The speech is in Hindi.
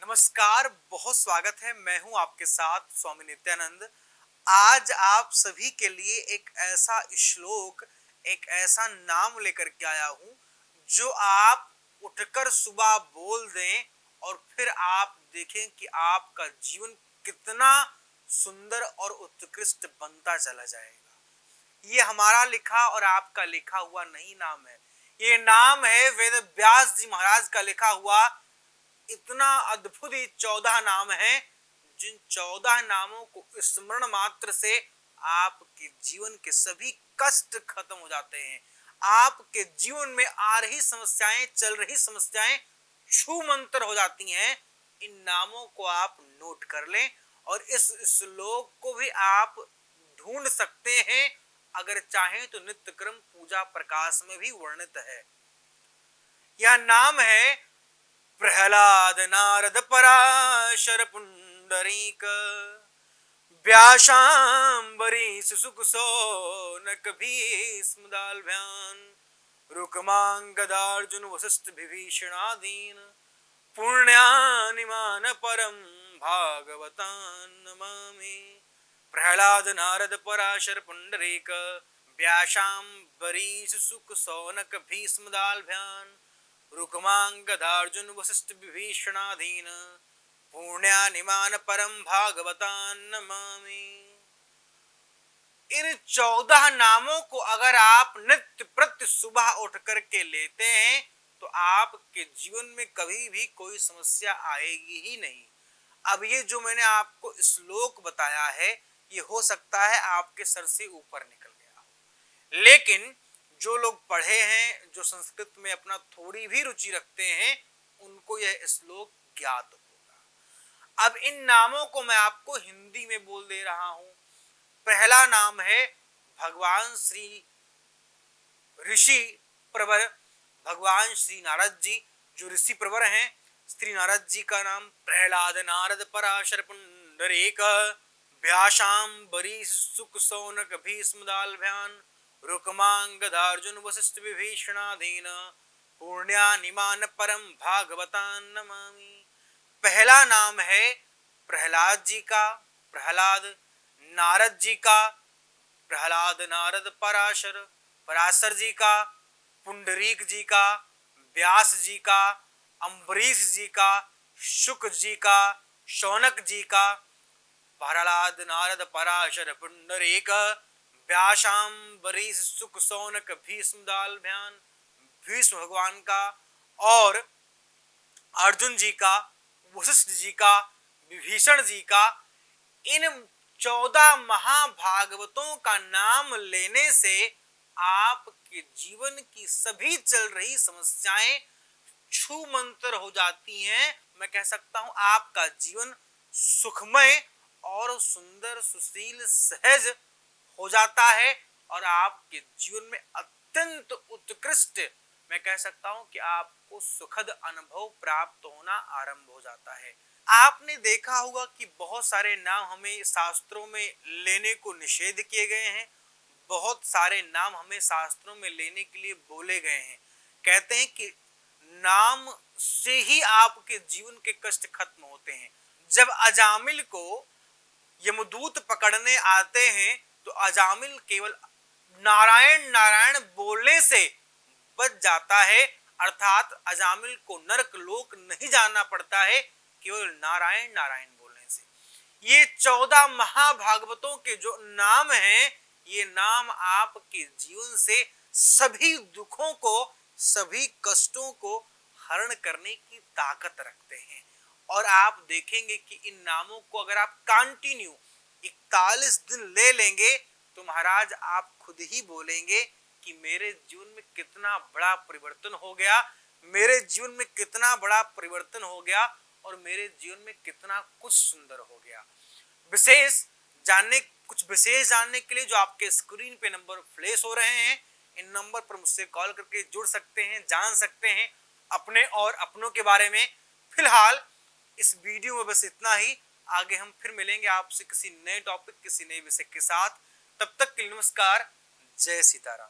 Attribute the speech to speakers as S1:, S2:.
S1: नमस्कार, बहुत स्वागत है। मैं हूं आपके साथ स्वामी नित्यानंद। आज आप सभी के लिए एक ऐसा श्लोक, एक ऐसा नाम लेकर के आया हूं जो आप उठकर सुबह बोल दें और फिर आप देखें कि आपका जीवन कितना सुंदर और उत्कृष्ट बनता चला जाएगा। ये हमारा लिखा और आपका लिखा हुआ नहीं नाम है। ये नाम है वेद व्यास जी महाराज का लिखा हुआ। इतना अद्भुत ये 14 नाम हैं, जिन 14 नामों को स्मरण मात्र से आपके जीवन के सभी कष्ट खत्म हो जाते हैं। आपके जीवन में आ रही समस्याएं, चल रही समस्याएं छू मंतर हो जाती हैं। इन नामों को आप नोट कर लें और इस श्लोक को भी आप ढूंढ सकते हैं। अगर चाहें तो नित्य क्रम पूजा प्रकाश में भी वर्णित है। यह नाम है प्रहलाद नारद पराशर पुंडरीक व्यासांबरीश सुख सौनक भीष्म दाल्भ्यान रुकमांगदार्जुन वसिष्ठ विभीषणादीन पुण्यानिमान परम भागवतान नमामि। प्रहलाद नारद पराशर पुंडरीक व्यासांबरीश सुख सौनक भीष्म दाल्भ्यान रुकमांगदार्जुन वसिष्ठ विभीषणादीन पुण्यानिमान परम भागवतान नमामि। इन 14 नामों को अगर आप नित्य प्रति सुबह उठ करके लेते हैं तो आपके जीवन में कभी भी कोई समस्या आएगी ही नहीं। अब ये जो मैंने आपको श्लोक बताया है, ये हो सकता है आपके सर से ऊपर निकल गया हो, लेकिन जो लोग पढ़े हैं, जो संस्कृत में अपना थोड़ी भी रुचि रखते हैं, उनको यह श्लोक ज्ञात होगा। अब इन नामों को मैं आपको हिंदी में बोल दे रहा हूं। पहला नाम है भगवान श्री ऋषि प्रवर, भगवान श्री नारद जी जो ऋषि प्रवर हैं। श्री नारद जी का नाम प्रहलाद नारद पराशर पुंडरीक व्यासांबरीश सुख सौनक भीष्म दाल्भ्यान रुकमांगदार्जुन वसिष्ठ विभीषणादीन पुण्यानिमान परम भागवतान नमामि। पहला नाम है प्रहलाद जी का, प्रहलाद नारद जी का, प्रहलाद नारद पराशर, पराशर जी का, पुंडरीक जी का, व्यास जी का, अम्बरीश जी का, शुक जी का, शौनक जी का। प्रहलाद नारद पराशर पुंडरीक व्यासांबरीश सुख सौनक भीष्म दाल्भ्यान, भीष्म भगवान का, और अर्जुन जी का, वशिष्ठ जी का, विभीषण जी का। इन 14 महाभागवतों का नाम लेने से आपके जीवन की सभी चल रही समस्याएं छू मंतर हो जाती हैं। मैं कह सकता हूं आपका जीवन सुखमय और सुंदर, सुशील, सहज हो जाता है और आपके जीवन में अत्यंत उत्कृष्ट, मैं कह सकता हूं कि आपको सुखद अनुभव प्राप्त होना आरंभ हो जाता है। आपने देखा होगा कि बहुत सारे नाम हमें शास्त्रों में लेने को निषेध किए गए हैं। बहुत सारे नाम हमें शास्त्रों में लेने के लिए बोले गए हैं। कहते हैं कि नाम से ही आपके जीवन के कष्ट खत्म होते हैं। जब अजामिल को यमदूत पकड़ने आते हैं तो अजामिल केवल नारायण नारायण बोलने से बच जाता है, अर्थात अजामिल को नरक लोक नहीं जाना पड़ता है केवल नारायण नारायण बोलने से। ये 14 महाभागवतों के जो नाम हैं, ये नाम आपके जीवन से सभी दुखों को, सभी कष्टों को हरण करने की ताकत रखते हैं। और आप देखेंगे कि इन नामों को अगर आप कंटिन्यू 41 दिन ले लेंगे तो महाराज आप खुद ही बोलेंगे कि मेरे जीवन में कितना बड़ा परिवर्तन हो गया, मेरे जीवन में कितना बड़ा परिवर्तन हो गया और मेरे जीवन में कितना कुछ सुंदर हो गया। कुछ विशेष जानने के लिए जो आपके स्क्रीन पे नंबर फ्लैश हो रहे हैं, इन नंबर पर मुझसे कॉल करके जुड़ सकते हैं, जान सकते हैं अपने और अपनों के बारे में। फिलहाल इस वीडियो में बस इतना ही। आगे हम फिर मिलेंगे आपसे किसी नए टॉपिक, किसी नए विषय के साथ। तब तक के लिए नमस्कार, जय सीताराम।